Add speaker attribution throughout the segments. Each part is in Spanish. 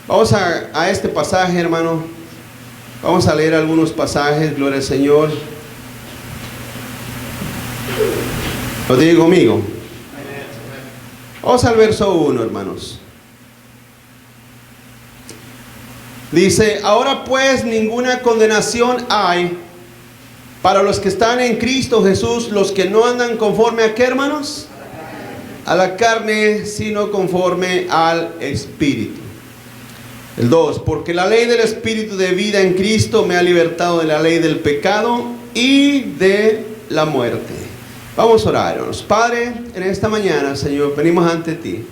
Speaker 1: Vamos a este pasaje, hermano. Vamos a leer algunos pasajes, gloria al Señor. ¿Lo tiene conmigo? Vamos al verso 1, hermanos. Dice: ahora pues ninguna condenación hay para los que están en Cristo Jesús, los que no andan conforme a ¿qué, hermanos? A la carne, sino conforme al Espíritu. El 2: porque la ley del Espíritu de vida en Cristo me ha libertado de la ley del pecado y de la muerte. Vamos a orar, hermanos. Padre, en esta mañana, Señor, venimos ante ti.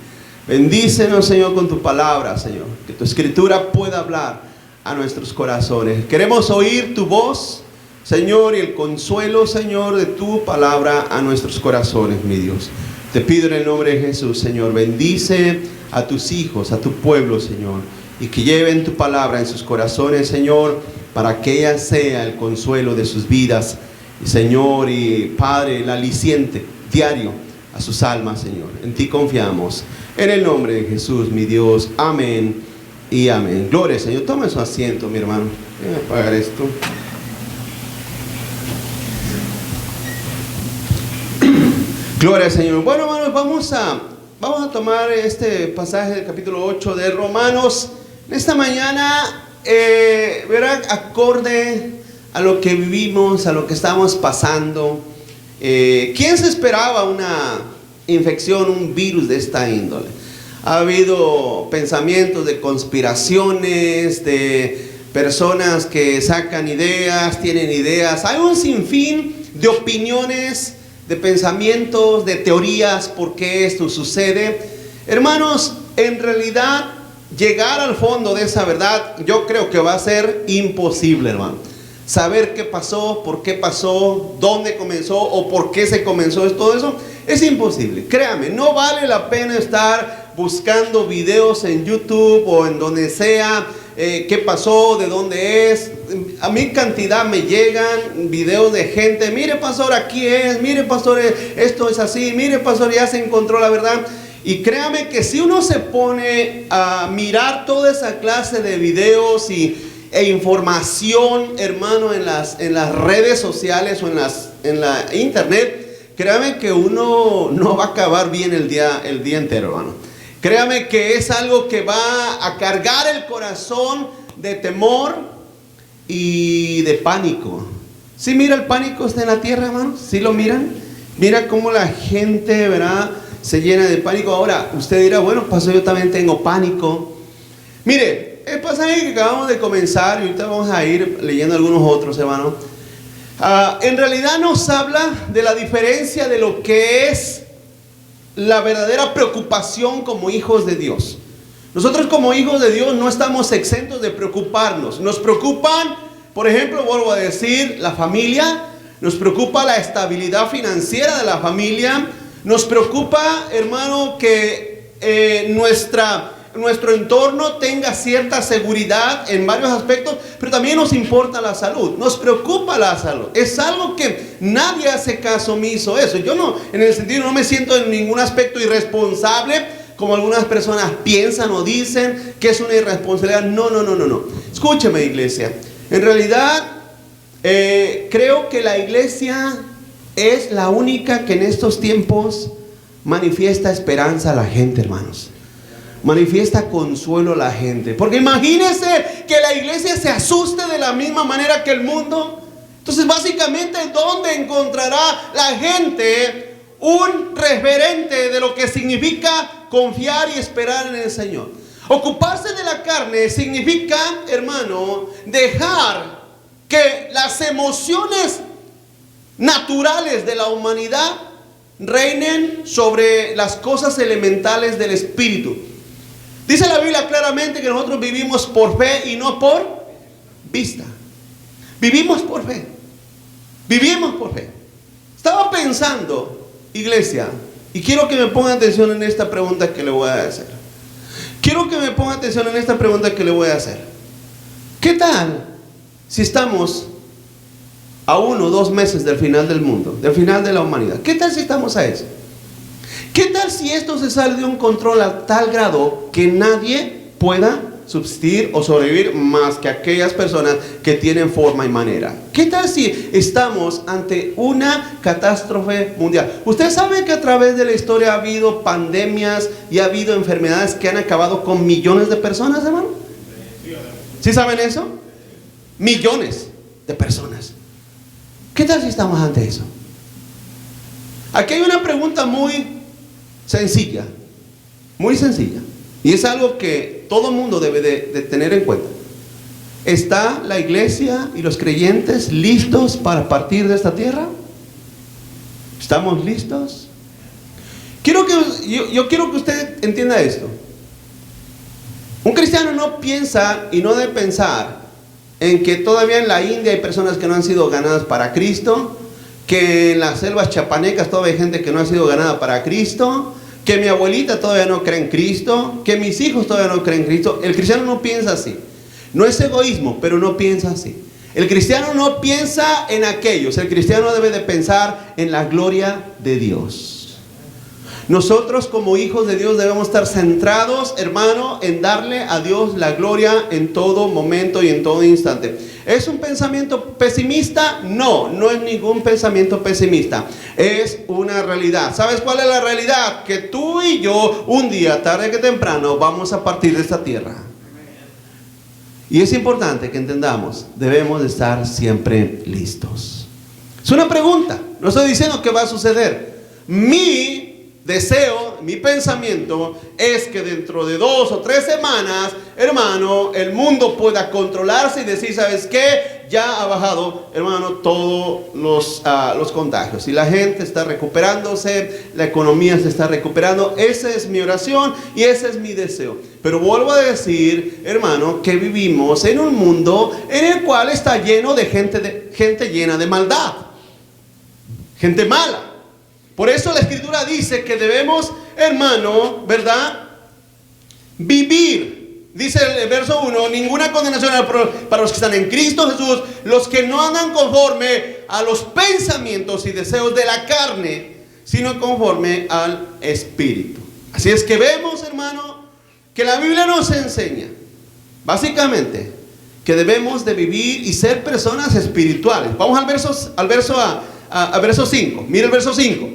Speaker 1: Bendícenos, Señor, con tu palabra, Señor. Que tu escritura pueda hablar a nuestros corazones. Queremos oír tu voz, Señor, y el consuelo, Señor, de tu palabra a nuestros corazones, mi Dios. Te pido en el nombre de Jesús, Señor, bendice a tus hijos, a tu pueblo, Señor, y que lleven tu palabra en sus corazones, Señor, para que ella sea el consuelo de sus vidas, y Señor y Padre, el aliciente diario a sus almas, Señor. En ti confiamos, en el nombre de Jesús, mi Dios. Amén y amén. Gloria al Señor. Tome su asiento, mi hermano. Voy a apagar esto. Gloria al Señor. Bueno, hermanos, vamos a tomar este pasaje del capítulo 8 de Romanos. En esta mañana, verá, acorde a lo que vivimos, a lo que estamos pasando. ¿Quién se esperaba una infección, un virus de esta índole? Ha habido pensamientos de conspiraciones, de personas que sacan ideas, tienen ideas. Hay un sinfín de opiniones, de pensamientos, de teorías por qué esto sucede. Hermanos, en realidad llegar al fondo de esa verdad, yo creo que va a ser imposible, hermano. Saber qué pasó, por qué pasó, dónde comenzó o por qué se comenzó, todo eso es imposible. Créame, no vale la pena estar buscando videos en YouTube o en donde sea, qué pasó, de dónde es. A mí cantidad me llegan videos de gente: mire, pastor, aquí es, mire, pastor, esto es así, mire, pastor, ya se encontró la verdad. Y créame que si uno se pone a mirar toda esa clase de videos e información, hermano, en las redes sociales o en la internet, créame que uno no va a acabar bien el día entero, hermano. Créame que es algo que va a cargar el corazón de temor y de pánico. ¿Sí mira el pánico está en la tierra, hermano? ¿Sí lo miran? Mira cómo la gente, ¿verdad?, se llena de pánico. Ahora, usted dirá: bueno, pastor, yo también tengo pánico. Mire, el pasaje que acabamos de comenzar, y ahorita vamos a ir leyendo algunos otros, hermano, en realidad nos habla de la diferencia de lo que es la verdadera preocupación como hijos de Dios. Nosotros como hijos de Dios no estamos exentos de preocuparnos. Nos preocupan, por ejemplo, vuelvo a decir, la familia. Nos preocupa la estabilidad financiera de la familia. Nos preocupa, hermano, que nuestro entorno tenga cierta seguridad en varios aspectos, pero también nos importa la salud. Nos preocupa la salud. Es algo que nadie hace caso omiso eso. Yo no, en el sentido, no me siento en ningún aspecto irresponsable, como algunas personas piensan o dicen que es una irresponsabilidad. No. Escúcheme, iglesia. En realidad, creo que la iglesia es la única que en estos tiempos manifiesta esperanza a la gente, hermanos. Manifiesta consuelo a la gente. Porque imagínense que la iglesia se asuste de la misma manera que el mundo. Entonces, básicamente, ¿dónde encontrará la gente un referente de lo que significa confiar y esperar en el Señor? Ocuparse de la carne significa, hermano, dejar que las emociones naturales de la humanidad reinen sobre las cosas elementales del espíritu. Dice la Biblia claramente que nosotros vivimos por fe y no por vista. Vivimos por fe. Vivimos por fe. Estaba pensando, iglesia, y quiero que me pongan atención en esta pregunta que le voy a hacer. Quiero que me pongan atención en esta pregunta que le voy a hacer. ¿Qué tal si estamos a 1 o 2 meses del final del mundo, del final de la humanidad? ¿Qué tal si estamos a eso? ¿Qué tal si esto se sale de un control a tal grado que nadie pueda subsistir o sobrevivir más que aquellas personas que tienen forma y manera. ¿Qué tal si estamos ante una catástrofe mundial? Usted sabe que a través de la historia ha habido pandemias y ha habido enfermedades que han acabado con millones de personas, hermano. ¿Sí saben eso? Millones de personas. ¿Qué tal si estamos ante eso? Aquí hay una pregunta muy sencilla, y es algo que todo el mundo debe de tener en cuenta. ¿Está la iglesia y los creyentes listos para partir de esta tierra? ¿Estamos listos? Yo quiero que usted entienda esto. Un cristiano no piensa y no debe pensar en que todavía en la India hay personas que no han sido ganadas para Cristo, que en las selvas chapanecas todavía hay gente que no ha sido ganada para Cristo, que mi abuelita todavía no cree en Cristo, que mis hijos todavía no creen en Cristo. El cristiano no piensa así. No es egoísmo, pero no piensa así. El cristiano no piensa en aquellos. El cristiano debe de pensar en la gloria de Dios. Nosotros como hijos de Dios debemos estar centrados, hermano, en darle a Dios la gloria en todo momento y en todo instante. ¿Es un pensamiento pesimista? No, no es ningún pensamiento pesimista. Es una realidad. ¿Sabes cuál es la realidad? Que tú y yo, un día, tarde que temprano, vamos a partir de esta tierra. Y es importante que entendamos, debemos de estar siempre listos. Es una pregunta, no estoy diciendo que va a suceder. Mi deseo, mi pensamiento es que dentro de 2 o 3 semanas, hermano, el mundo pueda controlarse y decir, ¿sabes qué? Ya ha bajado, hermano, todos los contagios y la gente está recuperándose, la economía se está recuperando. Esa es mi oración y ese es mi deseo. Pero vuelvo a decir, hermano, que vivimos en un mundo en el cual está lleno de gente llena de maldad, gente mala. Por eso la Escritura dice que debemos, hermano, ¿verdad? Vivir. Dice el verso 1, ninguna condenación para los que están en Cristo Jesús, los que no andan conforme a los pensamientos y deseos de la carne, sino conforme al Espíritu. Así es que vemos, hermano, que la Biblia nos enseña, básicamente, que debemos de vivir y ser personas espirituales. Vamos al verso 5. Mira el verso 5.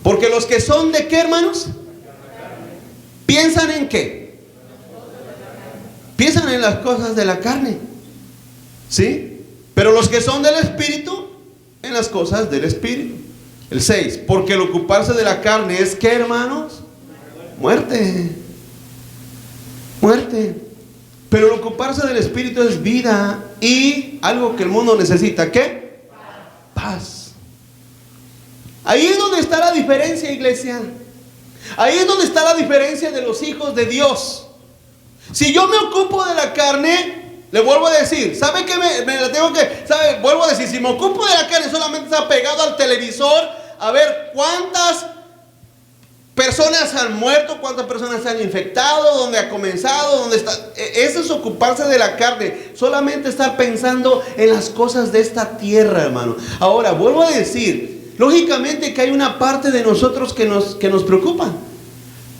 Speaker 1: Porque los que son de qué, hermanos, piensan en qué, piensan en las cosas de la carne, ¿sí? Pero los que son del Espíritu, en las cosas del Espíritu. El 6, porque el ocuparse de la carne es ¿qué, hermanos? Muerte. Pero el ocuparse del Espíritu es vida y algo que el mundo necesita, ¿qué? Paz. Ahí es donde está la diferencia, iglesia. Ahí es donde está la diferencia de los hijos de Dios. Si yo me ocupo de la carne, le vuelvo a decir, ¿sabe qué? Vuelvo a decir, si me ocupo de la carne, solamente está pegado al televisor a ver cuántas personas han muerto, cuántas personas se han infectado, dónde ha comenzado, dónde está. Eso es ocuparse de la carne, solamente estar pensando en las cosas de esta tierra, hermano. Ahora, vuelvo a decir, lógicamente que hay una parte de nosotros que nos preocupa,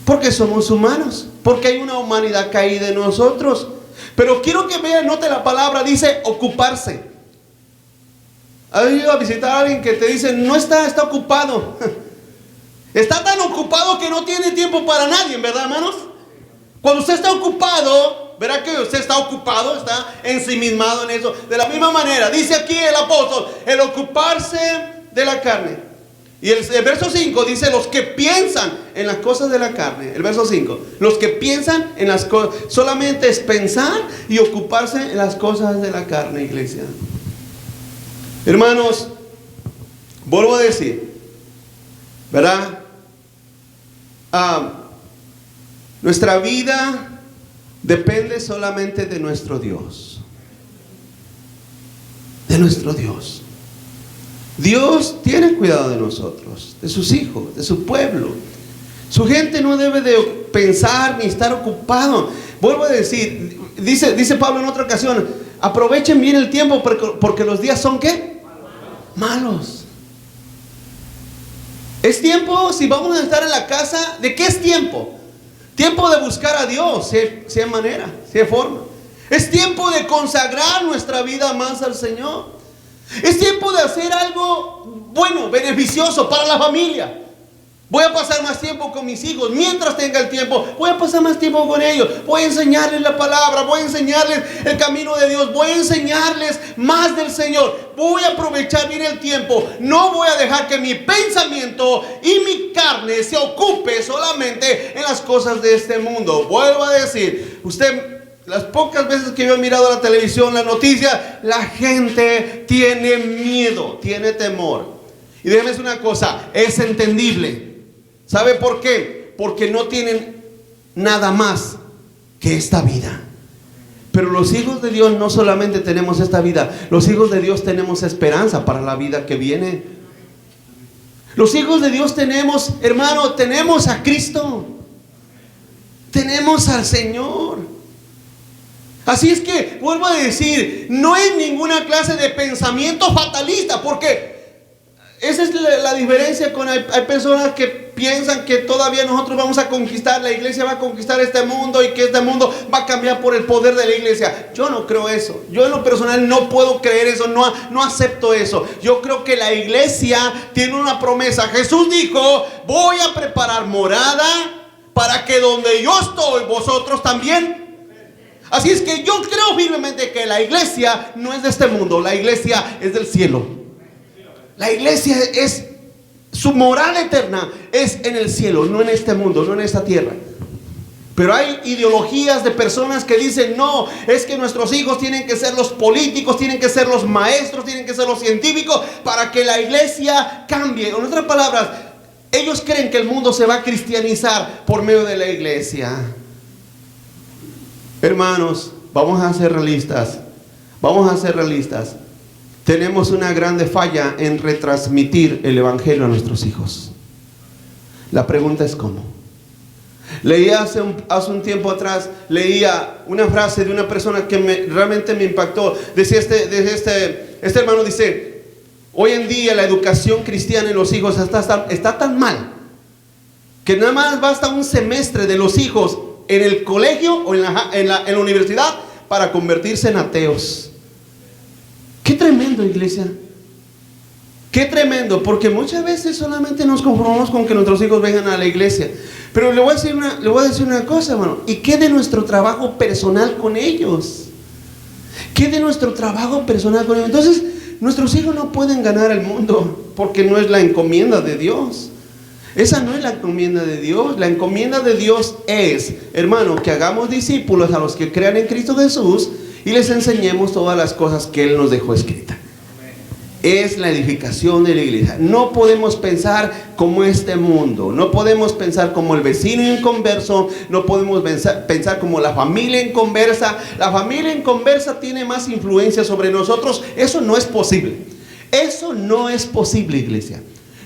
Speaker 1: porque somos humanos, porque hay una humanidad caída en nosotros. Pero quiero que vean, note la palabra, dice ocuparse. ¿Has ido a visitar a alguien que te dice, no está ocupado? Está tan ocupado que no tiene tiempo para nadie, ¿verdad, hermanos? Cuando usted está ocupado, verá que usted está ocupado, está ensimismado en eso. De la misma manera, dice aquí el apóstol, el ocuparse de la carne. Y el verso 5 dice, los que piensan en las cosas de la carne. El verso 5, los que piensan en las cosas, solamente es pensar y ocuparse en las cosas de la carne, iglesia. Hermanos, vuelvo a decir, ¿verdad? Nuestra vida depende solamente de nuestro Dios. De nuestro Dios. Dios tiene cuidado de nosotros, de sus hijos, de su pueblo. Su gente no debe de pensar ni estar ocupado. Vuelvo a decir, dice Pablo en otra ocasión, aprovechen bien el tiempo porque los días son ¿qué? Malos. Es tiempo, si vamos a estar en la casa, ¿de qué es tiempo? Tiempo de buscar a Dios, si hay manera, si hay forma. Es tiempo de consagrar nuestra vida más al Señor. Es tiempo de hacer algo bueno, beneficioso para la familia. Voy a pasar más tiempo con mis hijos. Mientras tenga el tiempo, voy a pasar más tiempo con ellos. Voy a enseñarles la palabra. Voy a enseñarles el camino de Dios. Voy a enseñarles más del Señor. Voy a aprovechar bien el tiempo. No voy a dejar que mi pensamiento y mi carne se ocupe solamente en las cosas de este mundo. Vuelvo a decir, las pocas veces que yo he mirado la televisión, las noticias, la gente tiene miedo, tiene temor. Y déjeme decir una cosa, es entendible. ¿Sabe por qué? Porque no tienen nada más que esta vida. Pero los hijos de Dios no solamente tenemos esta vida, los hijos de Dios tenemos esperanza para la vida que viene. Los hijos de Dios tenemos, hermano, tenemos a Cristo, tenemos al Señor. Así es que, vuelvo a decir, no hay ninguna clase de pensamiento fatalista, porque esa es la diferencia con hay personas que piensan que todavía nosotros vamos a conquistar, la iglesia va a conquistar este mundo y que este mundo va a cambiar por el poder de la iglesia. Yo no creo eso. Yo en lo personal no puedo creer eso, no acepto eso. Yo creo que la iglesia tiene una promesa. Jesús dijo: voy a preparar morada para que donde yo estoy, vosotros también. Así es que yo creo firmemente que la iglesia no es de este mundo, la iglesia es del cielo. La iglesia es, su morada eterna es en el cielo, no en este mundo, no en esta tierra. Pero hay ideologías de personas que dicen: no, es que nuestros hijos tienen que ser los políticos, tienen que ser los maestros, tienen que ser los científicos para que la iglesia cambie. En otras palabras, ellos creen que el mundo se va a cristianizar por medio de la iglesia. Hermanos, vamos a ser realistas. Vamos a ser realistas. Tenemos una grande falla en retransmitir el evangelio a nuestros hijos. La pregunta es ¿cómo? Leía hace un tiempo atrás, leía una frase de una persona que realmente me impactó. Decía este hermano, dice: hoy en día la educación cristiana en los hijos está tan mal que nada más basta un semestre de los hijos en el colegio o en la universidad para convertirse en ateos. Qué tremendo, iglesia. Qué tremendo, porque muchas veces solamente nos conformamos con que nuestros hijos vengan a la iglesia. Pero le voy a decir una cosa, hermano. ¿Y qué de nuestro trabajo personal con ellos? ¿Qué de nuestro trabajo personal con ellos? Entonces, nuestros hijos no pueden ganar el mundo, porque no es la encomienda de Dios. Esa no es la encomienda de Dios. La encomienda de Dios es, hermano, que hagamos discípulos a los que crean en Cristo Jesús y les enseñemos todas las cosas que Él nos dejó escritas. Es la edificación de la iglesia. No podemos pensar como este mundo. No podemos pensar como el vecino inconverso. No podemos pensar como la familia inconversa. La familia inconversa tiene más influencia sobre nosotros. Eso no es posible. Eso no es posible, iglesia.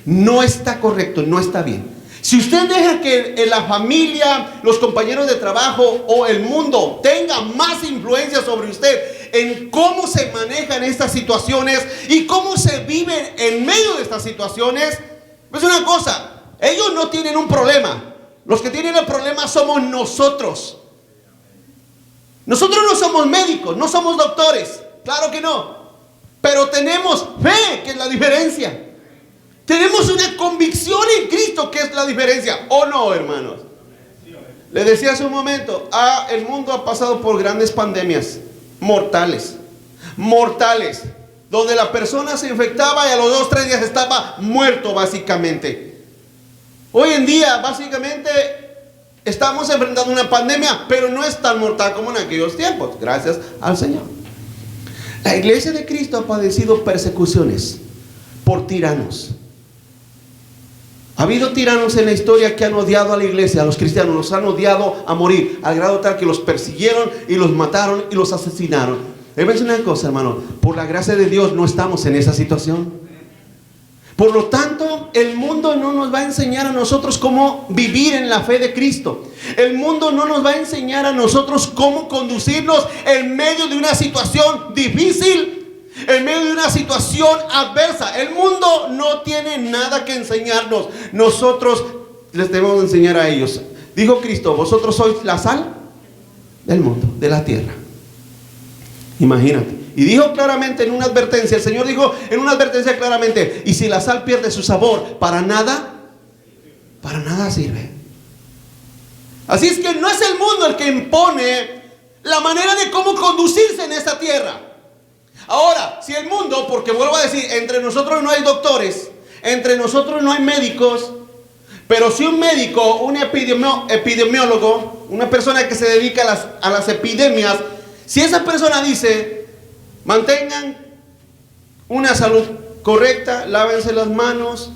Speaker 1: No está correcto, no está bien. Si usted deja que la familia, los compañeros de trabajo o el mundo tenga más influencia sobre usted en cómo se manejan estas situaciones y cómo se vive en medio de estas situaciones, pues una cosa, ellos no tienen un problema. Los que tienen el problema somos nosotros. Nosotros no somos médicos, no somos doctores, claro que no, pero tenemos fe, que es la diferencia. Tenemos una convicción en Cristo, que es la diferencia, ¿o no, hermanos? Les decía hace un momento, el mundo ha pasado por grandes pandemias mortales, donde la persona se infectaba y a los 2-3 días estaba muerto básicamente. Hoy en día básicamente estamos enfrentando una pandemia, pero no es tan mortal como en aquellos tiempos, gracias al Señor. La iglesia de Cristo ha padecido persecuciones por tiranos. Ha habido tiranos en la historia que han odiado a la iglesia, a los cristianos, los han odiado a morir, al grado tal que los persiguieron y los mataron y los asesinaron. Déjame decir una cosa, hermano, por la gracia de Dios no estamos en esa situación. Por lo tanto, el mundo no nos va a enseñar a nosotros cómo vivir en la fe de Cristo. El mundo no nos va a enseñar a nosotros cómo conducirnos en medio de una situación difícil, en medio de una situación adversa. El mundo no tiene nada que enseñarnos. Nosotros les debemos enseñar a ellos. Dijo Cristo, vosotros sois la sal del mundo, de la tierra. Imagínate. Y dijo claramente en una advertencia, el Señor dijo en una advertencia claramente, y si la sal pierde su sabor, para nada sirve. Así es que no es el mundo el que impone la manera de cómo conducirse en esta tierra. Ahora, si el mundo, porque vuelvo a decir, entre nosotros no hay doctores, entre nosotros no hay médicos, pero si un médico, un epidemiólogo, una persona que se dedica a las epidemias, si esa persona dice, mantengan una salud correcta, lávense las manos,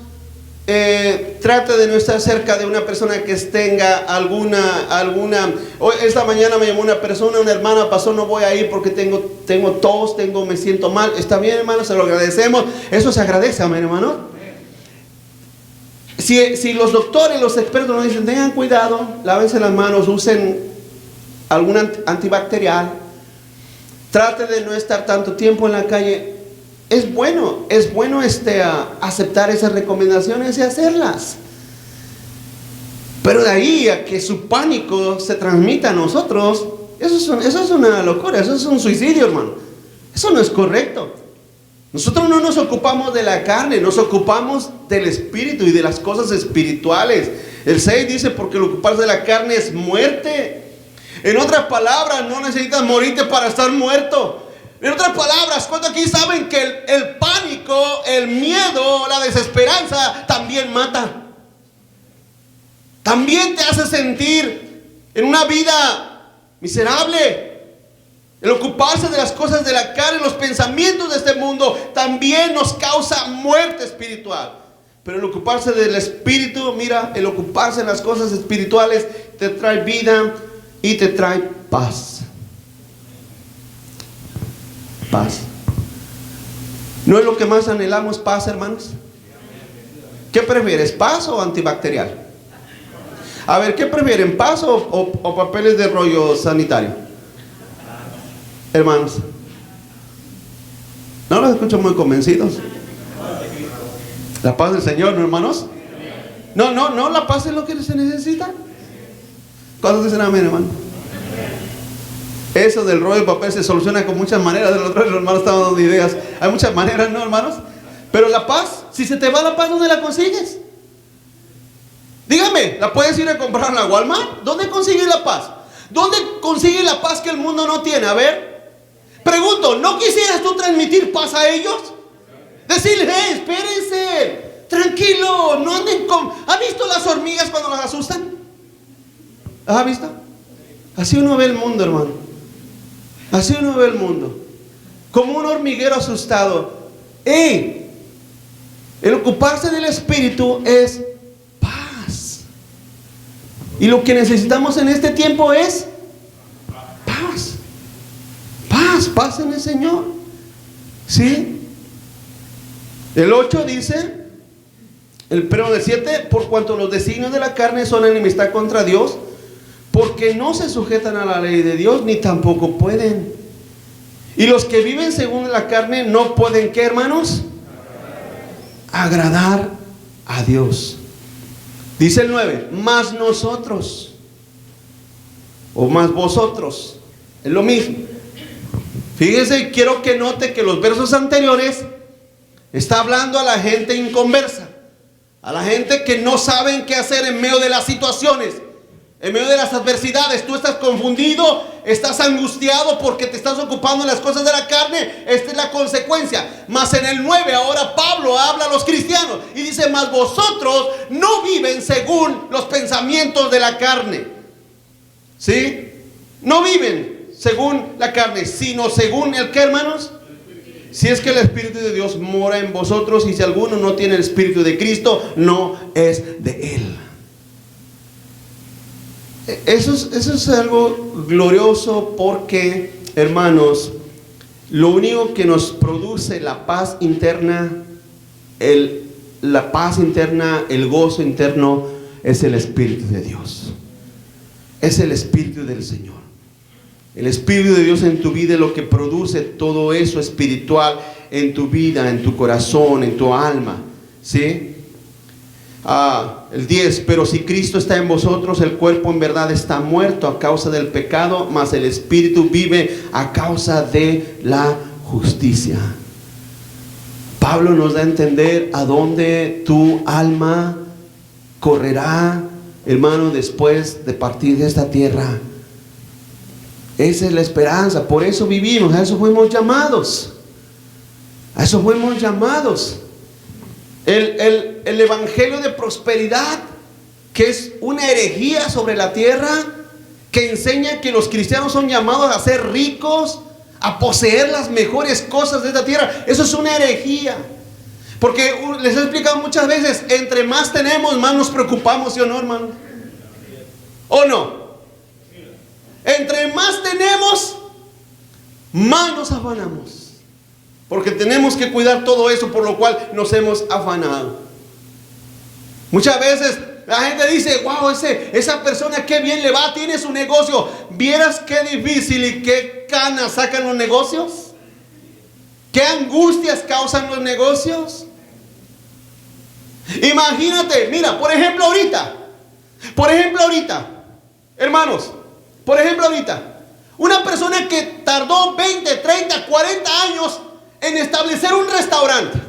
Speaker 1: trate de no estar cerca de una persona que tenga alguna. Hoy, esta mañana me llamó una persona, una hermana, pasó, no voy a ir porque tengo tos, me siento mal. Está bien, hermano, se lo agradecemos. Eso se agradece, amén, hermano. Si los doctores, los expertos nos dicen, tengan cuidado, lávense las manos, usen algún antibacterial, trate de no estar tanto tiempo en la calle. Es bueno aceptar esas recomendaciones y hacerlas. Pero de ahí a que su pánico se transmita a nosotros, eso es una locura, eso es un suicidio, hermano. Eso no es correcto. Nosotros no nos ocupamos de la carne, nos ocupamos del espíritu y de las cosas espirituales. El 6 dice, porque el ocuparse de la carne es muerte. En otras palabras, no necesitas morirte para estar muerto. En otras palabras, ¿cuántos aquí saben que el pánico, el miedo, la desesperanza también mata? También te hace sentir en una vida miserable. El ocuparse de las cosas de la carne, los pensamientos de este mundo, también nos causa muerte espiritual. Pero el ocuparse del espíritu, mira, el ocuparse de las cosas espirituales te trae vida y te trae paz. Paz. ¿No es lo que más anhelamos, paz, hermanos? ¿Qué prefieres, paz o antibacterial? A ver, ¿qué prefieren, paz o papeles de rollo sanitario? Hermanos, no los escucho muy convencidos. La paz del Señor, ¿no, hermanos? No, la paz es lo que se necesita. ¿Cuántos dicen amén, hermano? Eso del rollo de papel se soluciona con muchas maneras. De los otros hermanos estaban dando ideas. Hay muchas maneras, ¿no, hermanos? Pero la paz, si se te va la paz, ¿dónde la consigues? Dígame, ¿la puedes ir a comprar en la Walmart? ¿Dónde consigues la paz? ¿Dónde consigues la paz que el mundo no tiene? A ver, pregunto, ¿no quisieras tú transmitir paz a ellos? Decirles, espérense, tranquilo, no anden con... ¿Ha visto las hormigas cuando las asustan? ¿Has visto? Así uno ve el mundo, hermano. Así uno ve el mundo. Como un hormiguero asustado. El ocuparse del espíritu es paz. Y lo que necesitamos en este tiempo es paz. Paz en el Señor. ¿Sí? El 8 dice, el 7, por cuanto los designios de la carne son enemistad contra Dios, porque no se sujetan a la ley de Dios, ni tampoco pueden. Y los que viven según la carne no pueden, ¿qué, hermanos? Agradar a Dios. Dice el 9, más nosotros, o más vosotros, es lo mismo. Fíjense, quiero que note que los versos anteriores está hablando a la gente inconversa, a la gente que no saben qué hacer en medio de las situaciones, en medio de las adversidades. Tú estás confundido, estás angustiado porque te estás ocupando en las cosas de la carne. Esta es la consecuencia. Mas en el 9 ahora Pablo habla a los cristianos y dice, mas vosotros no viven según los pensamientos de la carne. ¿Sí? No viven según la carne, sino según el ¿qué, hermanos? Si es que el Espíritu de Dios mora en vosotros, y si alguno no tiene el Espíritu de Cristo, no es de Él. Eso es algo glorioso, porque, hermanos, lo único que nos produce la paz interna, el gozo interno, es el Espíritu de Dios. Es el Espíritu del Señor. El Espíritu de Dios en tu vida es lo que produce todo eso espiritual en tu vida, en tu corazón, en tu alma. ¿Sí? El 10, pero si Cristo está en vosotros, el cuerpo en verdad está muerto a causa del pecado, mas el espíritu vive a causa de la justicia. Pablo nos da a entender a dónde tu alma correrá, hermano, después de partir de esta tierra. Esa es la esperanza, por eso vivimos, a eso fuimos llamados. A eso fuimos llamados. El evangelio de prosperidad, que es una herejía sobre la tierra, que enseña que los cristianos son llamados a ser ricos, a poseer las mejores cosas de esta tierra. Eso es una herejía. Porque les he explicado muchas veces, entre más tenemos, más nos preocupamos, ¿sí o no, hermano? ¿O no? Entre más tenemos, más nos afanamos. Porque tenemos que cuidar todo eso por lo cual nos hemos afanado. Muchas veces la gente dice, wow, esa persona qué bien le va, tiene su negocio. ¿Vieras qué difícil y qué canas sacan los negocios? ¿Qué angustias causan los negocios? Imagínate, mira, por ejemplo ahorita, hermanos, una persona que tardó 20, 30, 40 años en establecer un restaurante,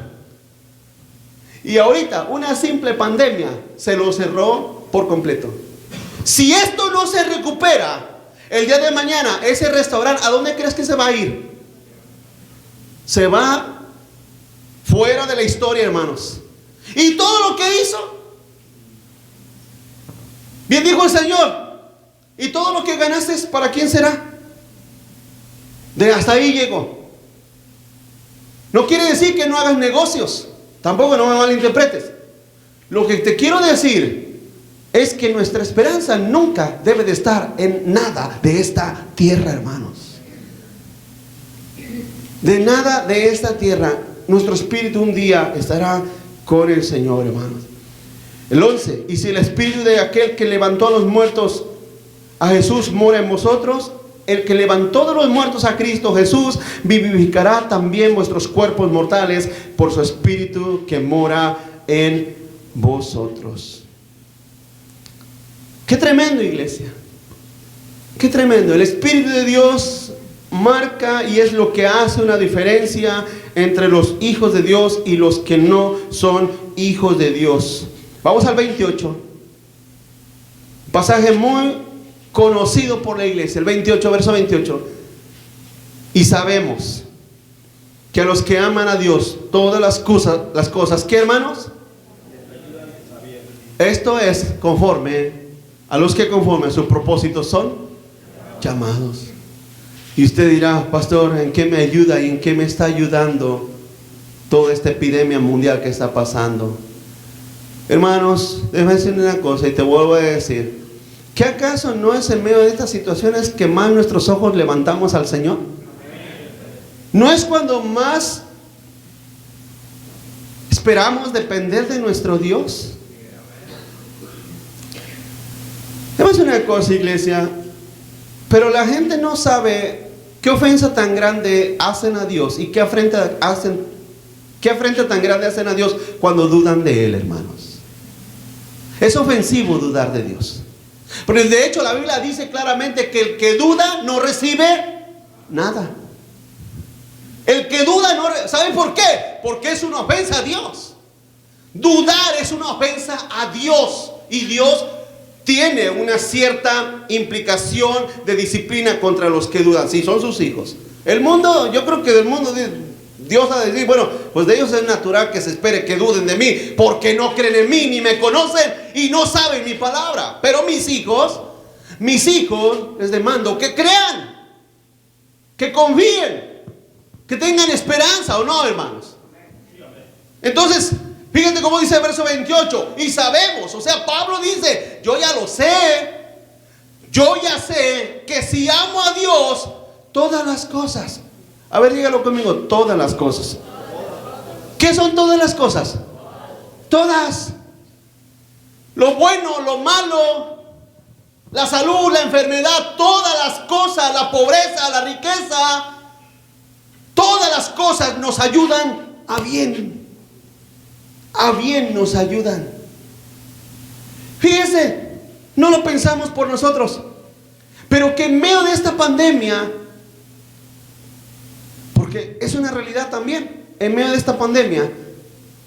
Speaker 1: y ahorita una simple pandemia se lo cerró por completo. Si esto no se recupera, el día de mañana ese restaurante, ¿a dónde crees que se va a ir? Se va fuera de la historia, hermanos. Y todo lo que hizo, bien dijo el Señor, y todo lo que ganaste, ¿para quién será? Hasta ahí llegó. No quiere decir que no hagas negocios, tampoco, no me malinterpretes. Lo que te quiero decir es que nuestra esperanza nunca debe de estar en nada de esta tierra, hermanos. De nada de esta tierra. Nuestro espíritu un día estará con el Señor, hermanos. El 11, y si el espíritu de aquel que levantó a los muertos a Jesús mora en vosotros, el que levantó de los muertos a Cristo Jesús vivificará también vuestros cuerpos mortales por su espíritu que mora en vosotros. Qué tremendo, iglesia. Qué tremendo. El Espíritu de Dios marca y es lo que hace una diferencia entre los hijos de Dios y los que no son hijos de Dios. Vamos al 28. Pasaje muy conocido por la iglesia. El 28, verso 28. Y sabemos que a los que aman a Dios, todas las cosas, ¿qué, hermanos? Esto es conforme a los que conforme a su propósito son llamados. Y usted dirá, pastor, ¿en qué me ayuda y en qué me está ayudando toda esta epidemia mundial que está pasando? Hermanos, déjame decir una cosa y te vuelvo a decir, ¿qué acaso no es en medio de estas situaciones que más nuestros ojos levantamos al Señor? ¿No es cuando más esperamos depender de nuestro Dios? Déjame decir una cosa, iglesia, pero la gente no sabe qué ofensa tan grande hacen a Dios y qué afrenta tan grande hacen a Dios cuando dudan de Él, hermanos. Es ofensivo dudar de Dios. Pero de hecho la Biblia dice claramente que el que duda no recibe nada. El que duda no recibe. ¿Saben por qué? Porque es una ofensa a Dios. Dudar es una ofensa a Dios. Y Dios tiene una cierta implicación de disciplina contra los que dudan. Si son sus hijos. El mundo, yo creo que del mundo Dios va a decir, bueno, pues de ellos es natural que se espere que duden de mí, porque no creen en mí, ni me conocen y no saben mi palabra. Pero mis hijos les demando que crean, que confíen, que tengan esperanza, ¿o no, hermanos? Entonces, fíjate cómo dice el verso 28, y sabemos, o sea, Pablo dice, yo ya sé que si amo a Dios, todas las cosas. A ver, dígalo conmigo, todas las cosas. ¿Qué son todas las cosas? Todas. Lo bueno, lo malo, la salud, la enfermedad, todas las cosas, la pobreza, la riqueza, todas las cosas nos ayudan a bien. A bien nos ayudan. Fíjese, no lo pensamos por nosotros, pero que en medio de esta pandemia, porque es una realidad también, en medio de esta pandemia,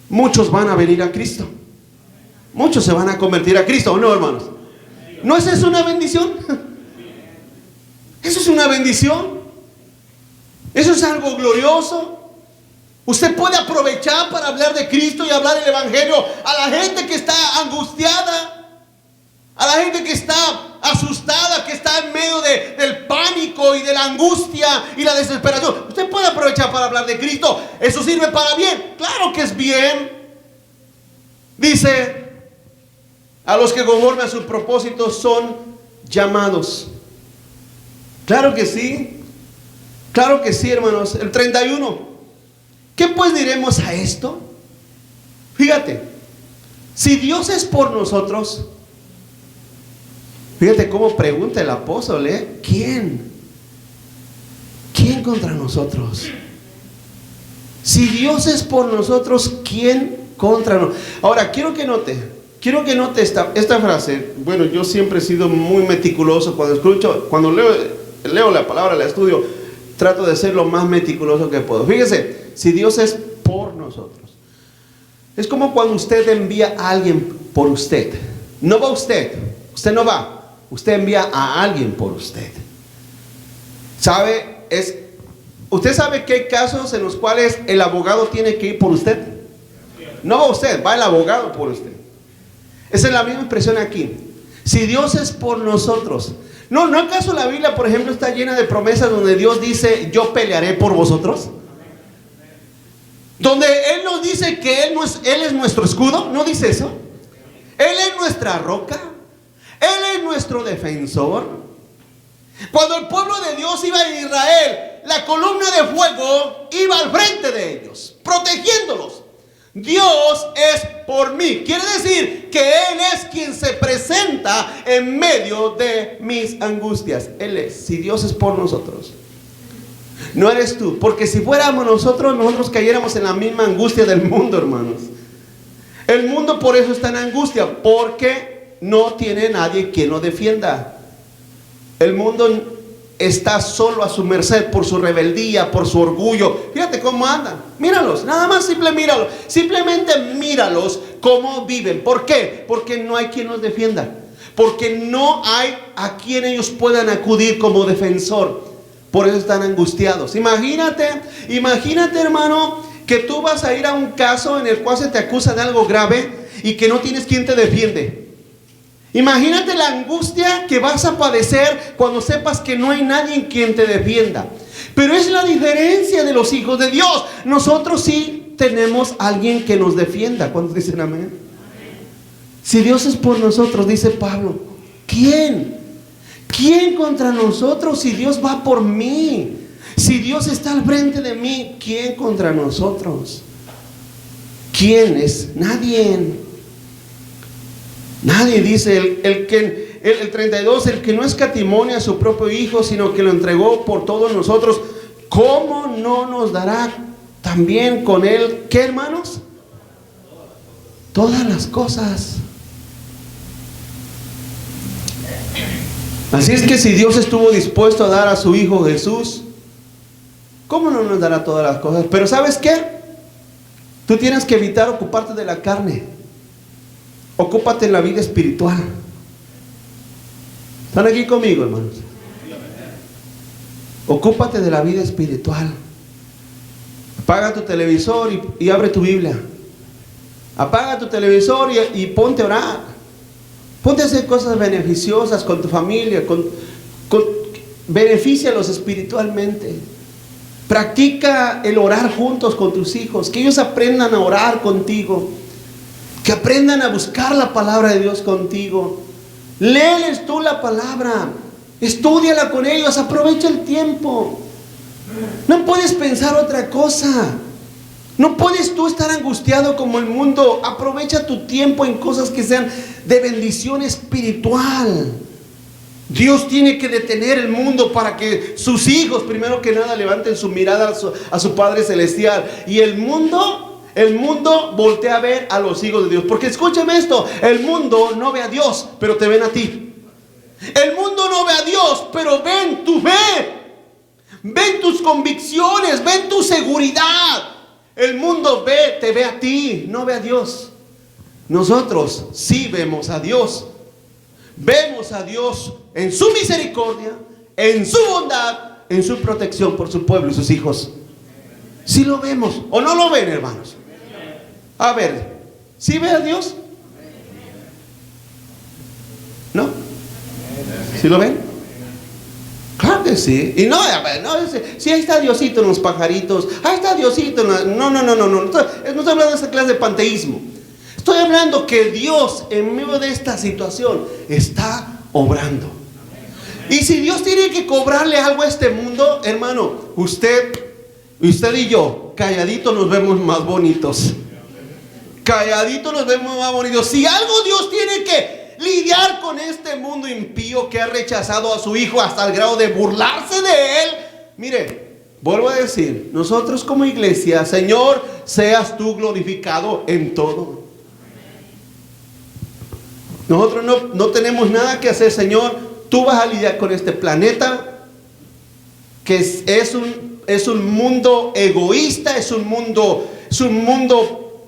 Speaker 1: muchos van a venir a Cristo. Muchos se van a convertir a Cristo, ¿o no, hermanos? ¿No es eso una bendición? Eso es una bendición. Eso es algo glorioso. Usted puede aprovechar para hablar de Cristo y hablar el Evangelio a la gente que está angustiada, a la gente que está asustada, que está en medio del pánico y de la angustia y la desesperación. Usted puede aprovechar para hablar de Cristo. Eso sirve para bien. Claro que es bien. Dice, a los que conforme a sus propósitos son llamados. Claro que sí. Claro que sí, hermanos. El 31. ¿Qué pues diremos a esto? Fíjate, si Dios es por nosotros, fíjate cómo pregunta el apóstol, ¿quién? ¿Quién contra nosotros? Si Dios es por nosotros, ¿quién contra nosotros? Ahora, quiero que note esta frase. Bueno, yo siempre he sido muy meticuloso cuando leo la palabra, la estudio, trato de ser lo más meticuloso que puedo. Fíjese, si Dios es por nosotros, es como cuando usted envía a alguien por usted. No va usted no va, usted envía a alguien por usted. ¿Usted sabe que hay casos en los cuales el abogado tiene que ir por usted? No va usted, va el abogado por usted. Esa es la misma expresión aquí. Si Dios es por nosotros, ¿no acaso la Biblia, por ejemplo, está llena de promesas donde Dios dice, yo pelearé por vosotros? Donde Él nos dice que Él es nuestro escudo. ¿No dice eso? Él es nuestra roca. Él es nuestro defensor. Cuando el pueblo de Dios iba a Israel, la columna de fuego iba al frente de ellos, protegiéndolos. Dios es por mí. Quiere decir que Él es quien se presenta en medio de mis angustias. Él es. Si Dios es por nosotros, no eres tú. Porque si fuéramos nosotros cayéramos en la misma angustia del mundo, hermanos. El mundo por eso está en angustia, porque no tiene nadie quien lo defienda. El mundo está solo a su merced por su rebeldía, por su orgullo. Fíjate cómo andan. Míralos, nada más simplemente míralos cómo viven. ¿Por qué? Porque no hay quien los defienda. Porque no hay a quien ellos puedan acudir como defensor. Por eso están angustiados. Imagínate, hermano, que tú vas a ir a un caso en el cual se te acusa de algo grave y que no tienes quien te defiende. Imagínate la angustia que vas a padecer cuando sepas que no hay nadie en quien te defienda. Pero es la diferencia de los hijos de Dios. Nosotros sí tenemos alguien que nos defienda. ¿Cuántos dicen amén? Si Dios es por nosotros, dice Pablo, ¿quién? ¿Quién contra nosotros? Si Dios va por mí, si Dios está al frente de mí, ¿quién contra nosotros? ¿Quién es? Nadie. Nadie, dice el 32, el que no escatimó a su propio Hijo, sino que lo entregó por todos nosotros, ¿cómo no nos dará también con Él, qué, hermanos? Todas las cosas. Así es que si Dios estuvo dispuesto a dar a su Hijo Jesús, ¿cómo no nos dará todas las cosas? Pero ¿sabes qué? Tú tienes que evitar ocuparte de la carne. Ocúpate en la vida espiritual. ¿Están aquí conmigo, hermanos? Ocúpate de la vida espiritual. Apaga tu televisor y abre tu Biblia. Apaga tu televisor y ponte a orar. Ponte a hacer cosas beneficiosas con tu familia, benefícialos espiritualmente. Practica el orar juntos con tus hijos, que ellos aprendan a orar contigo, que aprendan a buscar la palabra de Dios contigo. Léeles tú la palabra, estúdiala con ellos, aprovecha el tiempo. No puedes pensar otra cosa. No puedes tú estar angustiado como el mundo. Aprovecha tu tiempo en cosas que sean de bendición espiritual. Dios tiene que detener el mundo para que sus hijos, primero que nada, levanten su mirada a su Padre Celestial. Y el mundo el mundo voltea a ver a los hijos de Dios. Porque escúchame esto, el mundo no ve a Dios, pero te ven a ti. El mundo no ve a Dios, pero ven tu fe. Ven tus convicciones, ven tu seguridad. El mundo te ve a ti, no ve a Dios. Nosotros sí vemos a Dios. Vemos a Dios en su misericordia, en su bondad, en su protección por su pueblo y sus hijos. ¿Sí lo vemos o no lo ven, hermanos? A ver, ¿sí ve a Dios? ¿No? ¿Sí lo ven? Claro que sí. Y no, si ahí está Diosito en los pajaritos, ahí está Diosito en no. No estoy hablando de esa clase de panteísmo. Estoy hablando que Dios en medio de esta situación está obrando. Y si Dios tiene que cobrarle algo a este mundo, hermano, usted y yo, calladitos nos vemos más bonitos. Calladitos nos vemos más bonitos. Si algo Dios tiene que lidiar con este mundo impío que ha rechazado a su Hijo hasta el grado de burlarse de Él, mire, vuelvo a decir, nosotros como iglesia, Señor, seas tú glorificado en todo. Nosotros no tenemos nada que hacer, Señor. Tú vas a lidiar con este planeta que es un mundo egoísta, es un mundo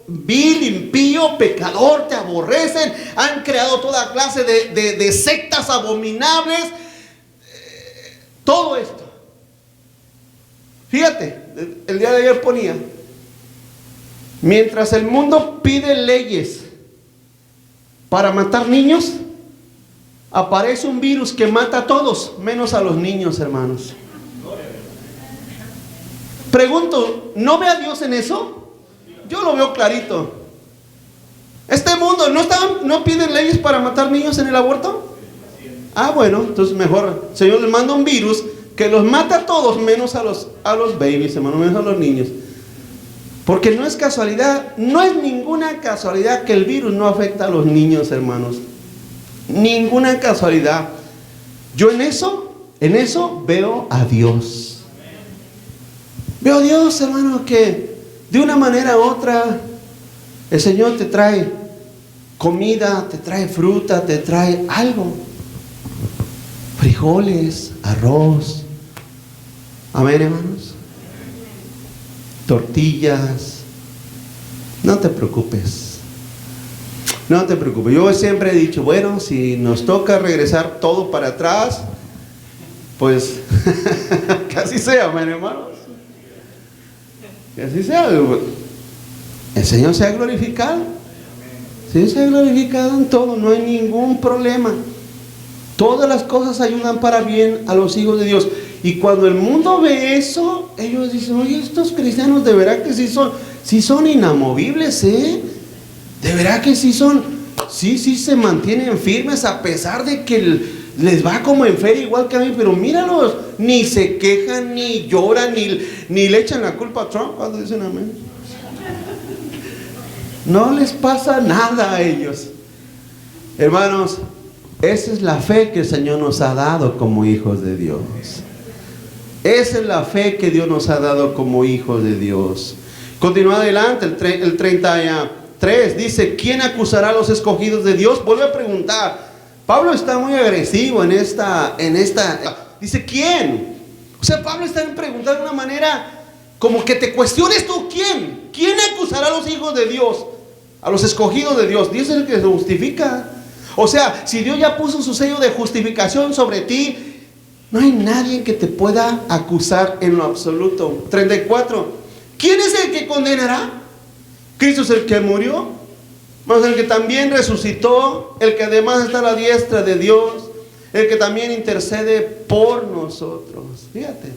Speaker 1: vil, impío, pecador, te aborrecen, han creado toda clase de sectas abominables, todo esto. Fíjate, el día de ayer ponía, mientras el mundo pide leyes para matar niños, aparece un virus que mata a todos, menos a los niños, hermanos. Pregunto, ¿no ve a Dios en eso? Yo lo veo clarito. Este mundo, ¿no piden leyes para matar niños en el aborto? Ah, bueno, entonces mejor, Señor les manda un virus que los mata a todos, menos a los babies, hermano, menos a los niños. Porque no es casualidad, no es ninguna casualidad que el virus no afecta a los niños, hermanos. Ninguna casualidad. Yo en eso veo a Dios. Veo a Dios, hermano, que de una manera u otra el Señor te trae comida, te trae fruta, te trae algo. Frijoles, arroz. Amén, hermanos. Tortillas. No te preocupes. No te preocupes. Yo siempre he dicho, bueno, si nos toca regresar todo para atrás, pues que así sea, amén, hermanos. Que así sea. El Señor sea glorificado. El Señor sea glorificado en todo. No hay ningún problema. Todas las cosas ayudan para bien a los hijos de Dios. Y cuando el mundo ve eso, ellos dicen, oye, estos cristianos de verdad que sí son inamovibles, ¿eh? De verdad que sí se mantienen firmes a pesar de que les va como en feria igual que a mí. Pero míralos, ni se quejan, ni lloran, ni le echan la culpa a Trump cuando dicen amén. No les pasa nada a ellos. Hermanos, esa es la fe que el Señor nos ha dado como hijos de Dios. Esa es la fe que Dios nos ha dado como hijos de Dios. Continúa adelante, el 33 dice, ¿quién acusará a los escogidos de Dios? Vuelve a preguntar. Pablo está muy agresivo en esta. Dice, ¿quién? O sea, Pablo está preguntando de una manera como que te cuestiones tú, ¿quién? ¿Quién acusará a los hijos de Dios? A los escogidos de Dios. Dios es el que se justifica. O sea, si Dios ya puso su sello de justificación sobre ti, no hay nadie que te pueda acusar en lo absoluto. 34. ¿Quién es el que condenará? Cristo es el que murió, más el que también resucitó, el que además está a la diestra de Dios, el que también intercede por nosotros. Fíjate.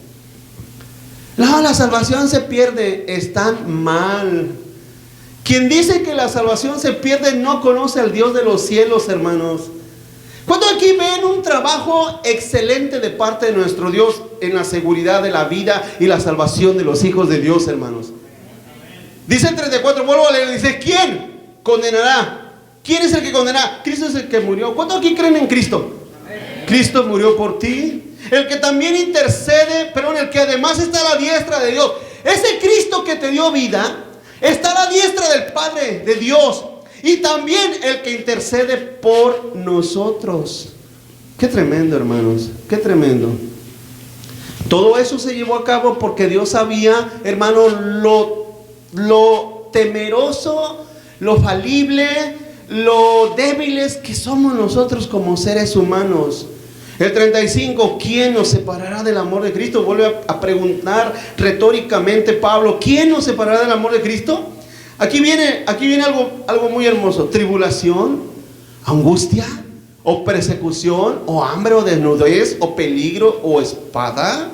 Speaker 1: No, la salvación se pierde. Están mal. Quien dice que la salvación se pierde no conoce al Dios de los cielos, hermanos. ¿Cuántos aquí ven un trabajo excelente de parte de nuestro Dios en la seguridad de la vida y la salvación de los hijos de Dios, hermanos? Dice el 34, vuelvo a leer, dice, ¿quién condenará? ¿Quién es el que condenará? Cristo es el que murió. ¿Cuántos aquí creen en Cristo? Amén. Cristo murió por ti. El que también intercede, el que además está a la diestra de Dios. Ese Cristo que te dio vida, está a la diestra del Padre de Dios, y también el que intercede por nosotros. Qué tremendo, hermanos, qué tremendo. Todo eso se llevó a cabo porque Dios sabía, hermano, lo temeroso, lo falible, lo débiles que somos nosotros como seres humanos. El 35, ¿quién nos separará del amor de Cristo? Vuelve a preguntar retóricamente Pablo, ¿quién nos separará del amor de Cristo? Aquí viene algo muy hermoso. Tribulación, angustia, o persecución, o hambre, o desnudez, o peligro, o espada.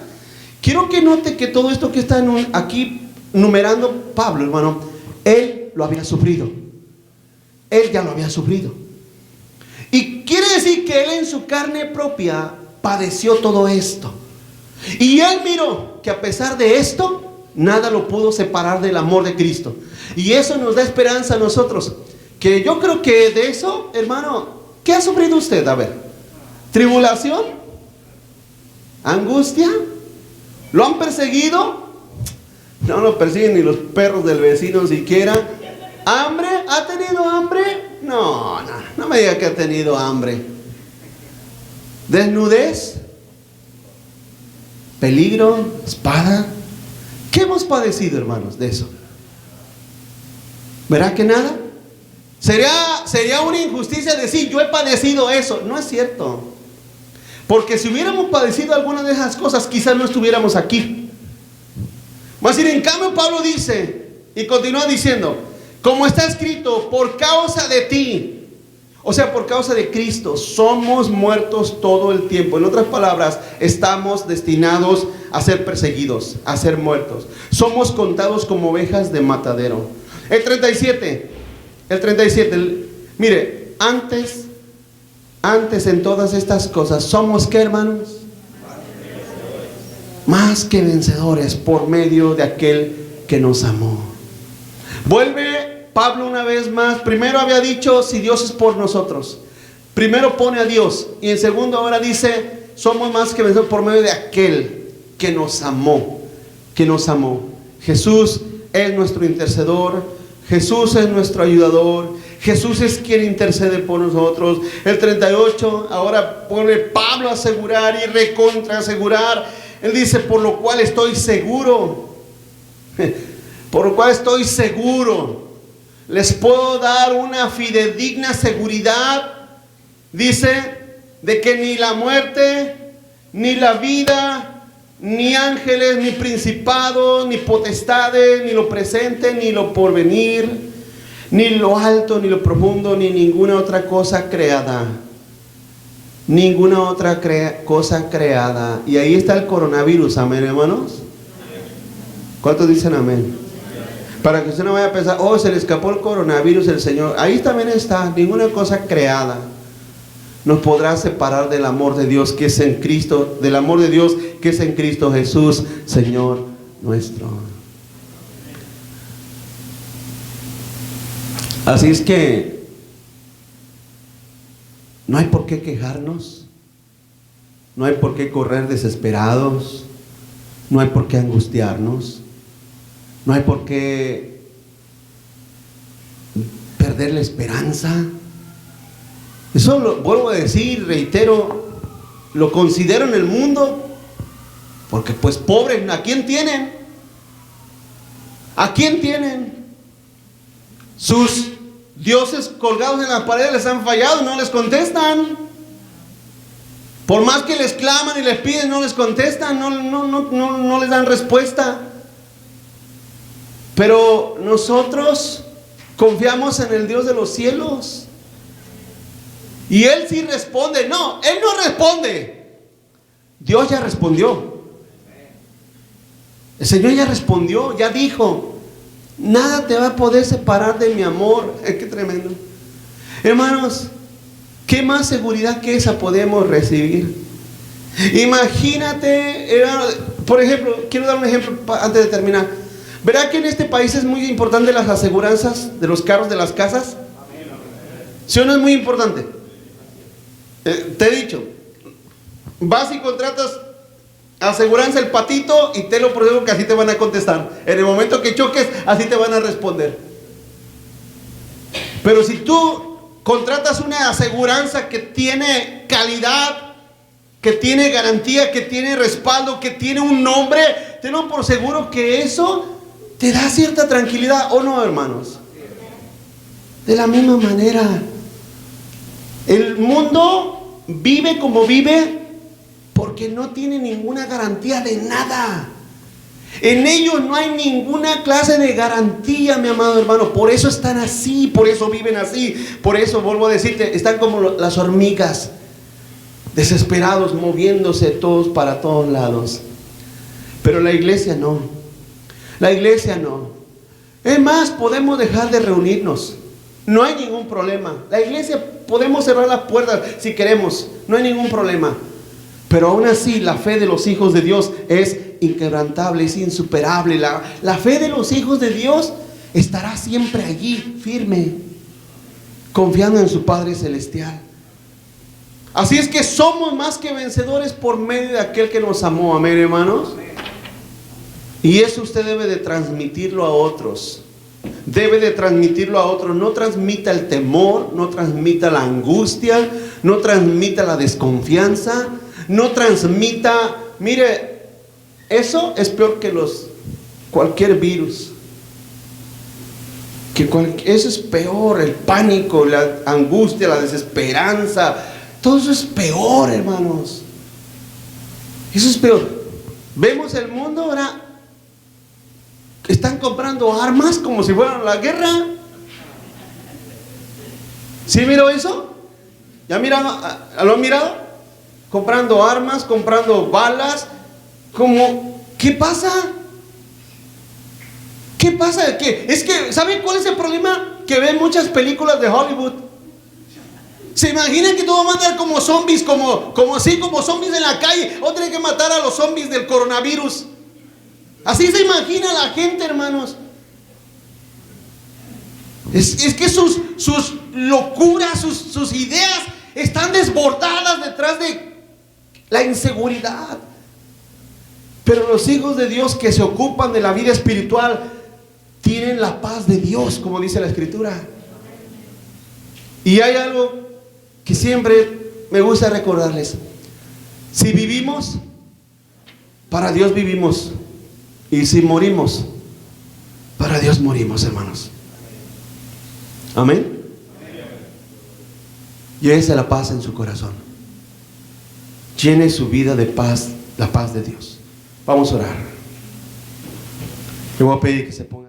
Speaker 1: Quiero que note que todo esto que está aquí numerando Pablo, hermano, él lo había sufrido. Él ya lo había sufrido. Y quiere decir que él en su carne propia padeció todo esto. Y él miró que a pesar de esto, nada lo pudo separar del amor de Cristo. Y eso nos da esperanza a nosotros. Que yo creo que de eso, hermano, ¿qué ha sufrido usted? A ver, ¿tribulación? ¿Angustia? ¿Lo han perseguido? No lo persiguen ni los perros del vecino siquiera. ¿Hambre? ¿Ha tenido hambre? No me diga que ha tenido hambre. ¿Desnudez? ¿Peligro? ¿Espada? ¿Qué hemos padecido, hermanos, de eso? ¿Verá que nada? Sería una injusticia decir yo he padecido eso. No es cierto. Porque si hubiéramos padecido alguna de esas cosas, quizás no estuviéramos aquí. Más bien, en cambio, Pablo dice, y continúa diciendo, como está escrito, por causa de ti, o sea, por causa de Cristo, somos muertos todo el tiempo. En otras palabras, estamos destinados a ser perseguidos, a ser muertos. Somos contados como ovejas de matadero. El 37, mire, antes en todas estas cosas, ¿somos qué, hermanos? Más que vencedores por medio de aquel que nos amó. Vuelve Pablo una vez más. Primero había dicho si Dios es por nosotros. Primero pone a Dios. Y en segundo ahora dice somos más que vencedores por medio de aquel que nos amó. Que nos amó. Jesús es nuestro intercedor. Jesús es nuestro ayudador. Jesús es quien intercede por nosotros. El 38 ahora pone Pablo a asegurar y recontra asegurar. Él dice por lo cual estoy seguro. Por lo cual estoy seguro. Les puedo dar una fidedigna seguridad, dice, de que ni la muerte, ni la vida, ni ángeles, ni principados, ni potestades, ni lo presente, ni lo porvenir, ni lo alto, ni lo profundo, ni ninguna otra cosa creada. Ninguna otra cosa creada. Y ahí está el coronavirus, amén, hermanos. ¿Cuántos dicen amén? Para que usted no vaya a pensar, oh, se le escapó el coronavirus el Señor. Ahí también está, ninguna cosa creada nos podrá separar del amor de Dios que es en Cristo, del amor de Dios que es en Cristo Jesús, Señor nuestro. Así es que no hay por qué quejarnos, no hay por qué correr desesperados, no hay por qué angustiarnos. No hay por qué perder la esperanza. Eso lo vuelvo a decir, reitero, lo considero en el mundo, porque pues pobres, ¿a quién tienen? ¿A quién tienen? Sus dioses colgados en las paredes les han fallado, no les contestan. Por más que les claman y les piden, no les contestan, no les dan respuesta. Pero nosotros confiamos en el Dios de los cielos. Y Él sí responde. No, Él no responde. Dios ya respondió. El Señor ya respondió, ya dijo, nada te va a poder separar de mi amor. Qué tremendo. Hermanos, ¿qué más seguridad que esa podemos recibir? Imagínate, por ejemplo, quiero dar un ejemplo antes de terminar. ¿Verá que en este país es muy importante las aseguranzas de los carros, de las casas? ¿Sí o no es muy importante? Te he dicho, vas y contratas aseguranza el patito y te lo pruebo que así te van a contestar. En el momento que choques, así te van a responder. Pero si tú contratas una aseguranza que tiene calidad, que tiene garantía, que tiene respaldo, que tiene un nombre, tenlo por seguro que eso te da cierta tranquilidad, ¿o no, hermanos? De la misma manera, el mundo vive como vive porque no tiene ninguna garantía de nada. En ellos no hay ninguna clase de garantía, mi amado hermano. Por eso están así, por eso viven así. Por eso, vuelvo a decirte, están como las hormigas, desesperados, moviéndose todos para todos lados. Pero la iglesia no. La iglesia no. Es más, podemos dejar de reunirnos. No hay ningún problema. La iglesia podemos cerrar las puertas si queremos. No hay ningún problema. Pero aún así la fe de los hijos de Dios es inquebrantable, es insuperable. La fe de los hijos de Dios estará siempre allí, firme, confiando en su Padre Celestial. Así es que somos más que vencedores por medio de aquel que nos amó. Amén, hermanos. Y eso usted debe de transmitirlo a otros. Debe de transmitirlo a otros. No transmita el temor, no transmita la angustia, no transmita la desconfianza, no transmita, mire, eso es peor que cualquier virus. Eso es peor, el pánico, la angustia, la desesperanza. Todo eso es peor, hermanos. Eso es peor. Vemos el mundo ahora. Están comprando armas como si fueran la guerra. ¿Sí miró eso? ¿Ya miraron? ¿Lo han mirado? Comprando armas, comprando balas. ¿Qué pasa? ¿Qué pasa? Es que, ¿saben cuál es el problema? Que ven muchas películas de Hollywood. Se imaginan que todo va a andar como zombies, como zombies en la calle. O tienen que matar a los zombies del coronavirus. Así se imagina la gente, hermanos. Es que sus locuras, sus ideas están desbordadas detrás de la inseguridad. Pero los hijos de Dios que se ocupan de la vida espiritual tienen la paz de Dios, como dice la Escritura. Y hay algo que siempre me gusta recordarles. Si vivimos, para Dios vivimos. Y si morimos, para Dios morimos, hermanos. Amén. Llévese la paz en su corazón. Llene su vida de paz, la paz de Dios. Vamos a orar. Le voy a pedir que se ponga.